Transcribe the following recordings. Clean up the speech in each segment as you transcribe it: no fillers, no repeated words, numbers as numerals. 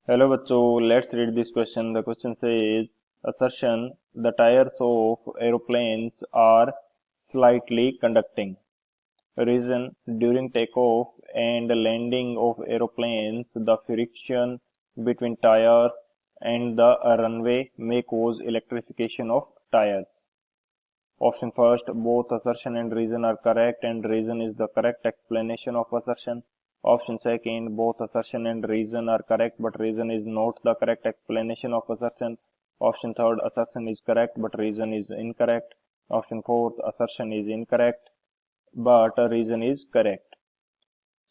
Hello बच्चों, let's read this question. The question says assertion the tires of aeroplanes are slightly conducting. Reason: during takeoff and landing of aeroplanes, the friction between tires and the runway may cause electrification of tires. Option first, both assertion and reason are correct, and reason is the correct explanation of assertion. Option second, both assertion and reason are correct, but reason is not the correct explanation of assertion. Option third, assertion is correct, but reason is incorrect. Option fourth, assertion is incorrect, but reason is correct.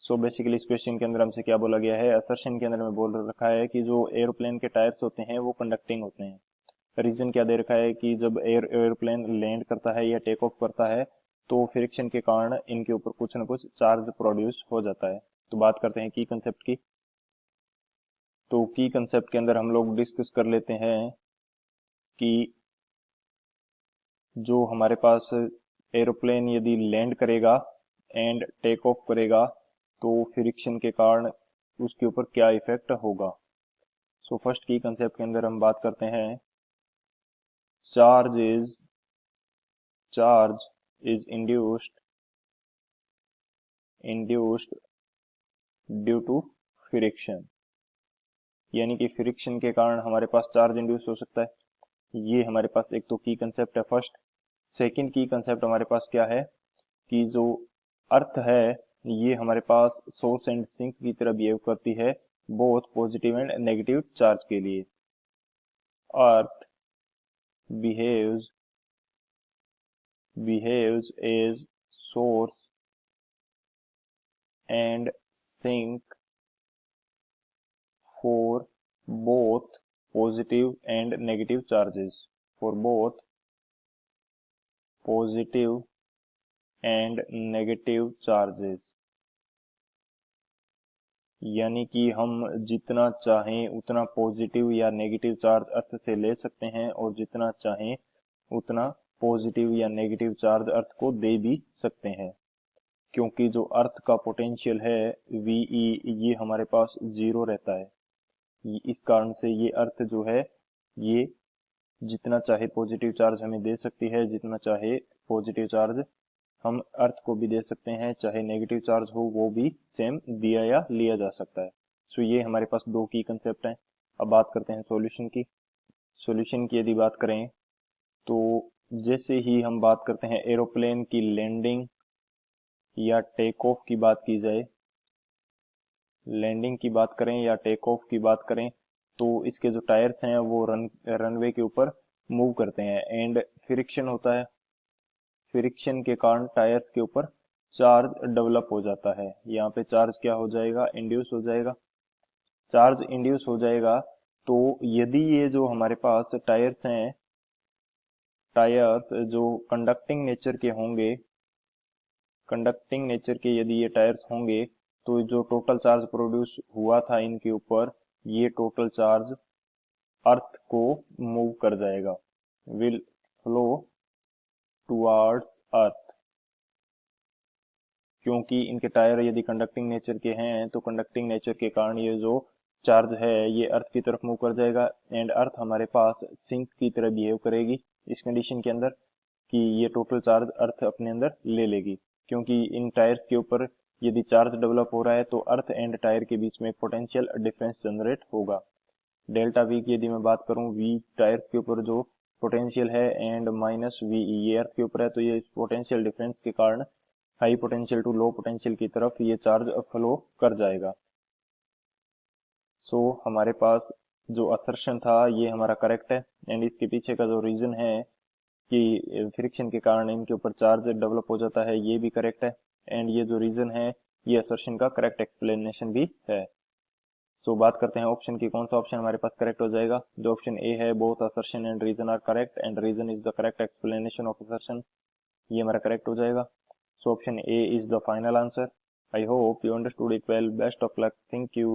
So basically इस question के अंदर हमसे क्या बोला गया है, assertion के अंदर में बोल रखा है कि जो एरोप्लेन के टायर्स होते हैं वो कंडक्टिंग होते हैं। रीजन क्या दे रखा है कि जब एरोप्लेन लैंड करता है या टेक ऑफ करता है तो फ्रिक्शन के कारण इनके ऊपर कुछ ना कुछ चार्ज प्रोड्यूस हो जाता है। तो बात करते हैं की कंसेप्ट की। तो की कंसेप्ट के अंदर हम लोग डिस्कस कर लेते हैं कि जो हमारे पास एरोप्लेन यदि लैंड करेगा एंड टेक ऑफ करेगा तो फ्रिक्शन के कारण उसके ऊपर क्या इफेक्ट होगा। सो फर्स्ट की कंसेप्ट के अंदर हम बात करते हैं charge is induced due to friction, यानी कि फ्रिक्शन के कारण हमारे पास चार्ज इंड्यूस हो सकता है। ये हमारे पास एक तो की कंसेप्ट है फर्स्ट। सेकंड की कंसेप्ट हमारे पास क्या है कि जो अर्थ है ये हमारे पास सोर्स एंड सिंक की तरह बिहेव करती है, both positive and negative charge के लिए। अर्थ behaves as source and sink for both positive and negative charges, for both positive and negative charges, यानी कि हम जितना चाहें उतना पॉजिटिव या नेगेटिव चार्ज अर्थ से ले सकते हैं और जितना चाहें उतना पॉजिटिव या नेगेटिव चार्ज अर्थ को दे भी सकते हैं, क्योंकि जो अर्थ का पोटेंशियल है वीई ये हमारे पास जीरो रहता है। इस कारण से ये अर्थ जो है ये जितना चाहे पॉजिटिव चार्ज हमें दे सकती है, जितना चाहे पॉजिटिव चार्ज हम अर्थ को भी दे सकते हैं, चाहे नेगेटिव चार्ज हो वो भी सेम दिया या लिया जा सकता है। सो ये हमारे पास दो की कंसेप्ट हैं। अब बात करते हैं सॉल्यूशन की। सॉल्यूशन की यदि बात करें तो जैसे ही हम बात करते हैं एरोप्लेन की लैंडिंग या टेक ऑफ की बात की जाए, लैंडिंग की बात करें या टेक ऑफ की बात करें तो इसके जो टायर्स हैं वो रनवे के ऊपर मूव करते हैं एंड फ्रिक्शन होता है। फ्रिक्शन के कारण टायर्स के ऊपर चार्ज डेवलप हो जाता है। यहाँ पे चार्ज क्या हो जाएगा, इंड्यूस हो जाएगा। चार्ज इंड्यूस हो जाएगा तो यदि ये जो हमारे पास टायर्स हैं, टायर्स जो कंडक्टिंग नेचर के होंगे, कंडक्टिंग नेचर के यदि ये टायर्स होंगे तो जो टोटल चार्ज प्रोड्यूस हुआ था इनके ऊपर, ये टोटल चार्ज अर्थ को मूव कर जाएगा, विल फ्लो टुवर्ड्स अर्थ। क्योंकि इनके टायर यदि कंडक्टिंग नेचर के हैं तो कंडक्टिंग नेचर के कारण ये जो चार्ज है ये अर्थ की तरफ मूव कर जाएगा एंड अर्थ हमारे पास सिंक की तरह बिहेव करेगी इस कंडीशन के अंदर कि ये टोटल चार्ज अर्थ अपने अंदर ले लेगी। क्योंकि इन टायर्स के ऊपर यदि चार्ज डेवलप हो रहा है तो अर्थ एंड टायर के बीच में पोटेंशियल डिफरेंस जनरेट होगा। डेल्टा वी की यदि मैं बात करूं, वी टायर्स के ऊपर जो पोटेंशियल है एंड माइनस वी ये अर्थ के ऊपर है, तो ये पोटेंशियल डिफरेंस के कारण high potential to low potential की तरफ ये चार्ज फ्लो कर जाएगा। सो हमारे पास जो असर्शन था ये हमारा करेक्ट है एंड इसके पीछे का जो रीजन है कि फ्रिक्शन के कारण इनके ऊपर चार्ज डेवलप हो जाता है ये भी करेक्ट है एंड ये जो रीजन है ये असर्शन का करेक्ट एक्सप्लेनेशन भी है। सो बात करते हैं ऑप्शन की, कौन सा ऑप्शन हमारे पास करेक्ट हो जाएगा। जो ऑप्शन ए है, both assertion and reason are correct and reason is the correct explanation of assertion, ये हमारा करेक्ट हो जाएगा। So option A is the final answer. I hope you understood it well. Best of luck. Thank you.